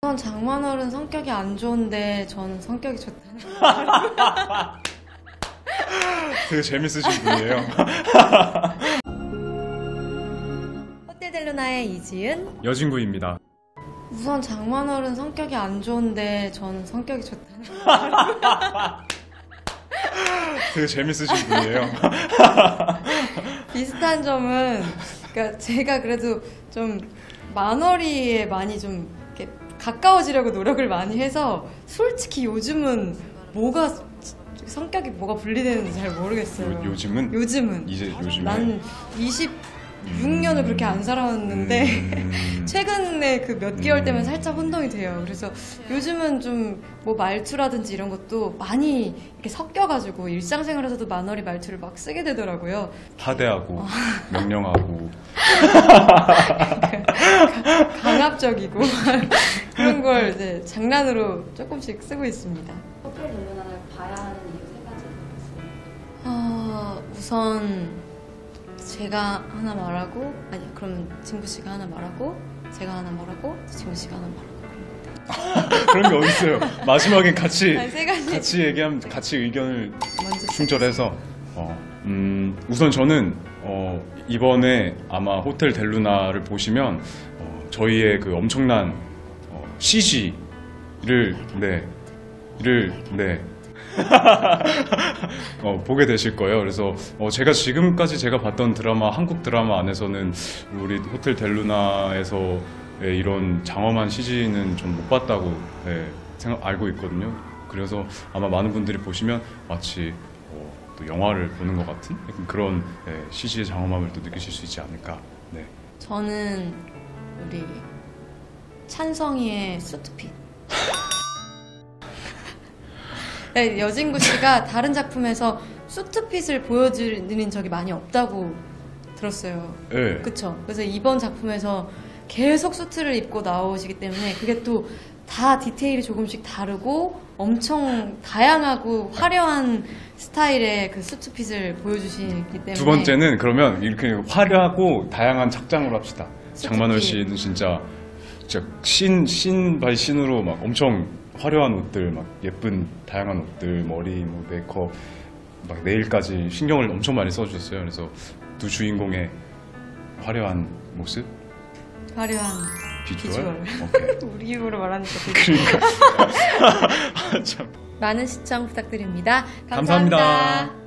우선 장만월은 성격이 안 좋은데 저는 성격이 좋다는 되게 재밌으신 분이에요. 호텔 델루나의 이지은. 여진구입니다. 우선 장만월은 성격이 안 좋은데 저는 성격이 좋다는 되게 재밌으신 분이에요. 비슷한 점은, 그러니까 제가 그래도 좀 만월이에 많이 좀 이렇게 가까워지려고 노력을 많이 해서 솔직히 요즘은 성격이 뭐가 분리되는지 잘 모르겠어요. 요즘은? 이제 요즘에? 난 26년을 그렇게 안 살아왔는데 최근에 그 몇 개월 때문에 살짝 혼동이 돼요. 그래서 요즘은 좀 뭐 말투라든지 이런 것도 많이 이렇게 섞여가지고 일상생활에서도 만월이 말투를 막 쓰게 되더라고요. 하대하고 명령하고 강압적이고 그런 걸 이제 장난으로 조금씩 쓰고 있습니다. 호텔 델루나를 봐야 하는 이유 세 가지. 우선 제가 하나 말하고, 아니 그럼 진구 씨가 하나 말하고, 제가 하나 말하고, 진구 씨가 하나 말하고. 그런 게 어딨어요. 마지막엔 같이 아니, 세 가지. 같이 얘기하면 같이 의견을 먼저 충돌해서 우선 저는 이번에 아마 호텔 델루나를 보시면 저희의 그 엄청난 CG를 보게 되실 거예요. 그래서 제가 지금까지 제가 봤던 드라마, 한국 드라마 안에서는 우리 호텔 델루나에서 이런 장엄한 CG는 좀 못 봤다고 알고 있거든요. 그래서 아마 많은 분들이 보시면 마치 또 영화를 보는 것 같은 그런 CG의 장엄함을 또 느끼실 수 있지 않을까. 네. 저는 우리 찬성이의 수트핏. 네, 여진구 씨가 다른 작품에서 수트핏을 보여드리는 적이 많이 없다고 들었어요. 네. 그쵸? 그래서 이번 작품에서 계속 수트를 입고 나오시기 때문에 그게 또 다 디테일이 조금씩 다르고 엄청 다양하고 화려한 스타일의 그 수트핏을 보여주시기 때문에. 두 번째는 그러면 이렇게 화려하고 다양한 착장으로 합시다. 수트핏. 장만월 씨는 진짜 신 바이 신으로 막 엄청 화려한 옷들, 막 예쁜 다양한 옷들, 머리, 뭐 메이크업, 막 네일까지 신경을 엄청 많이 써주셨어요. 그래서 두 주인공의 화려한 모습, 화려한 비주얼. 오케이. 우리 입으로 말하니까 그러니까. 많은 시청 부탁드립니다. 감사합니다. 감사합니다.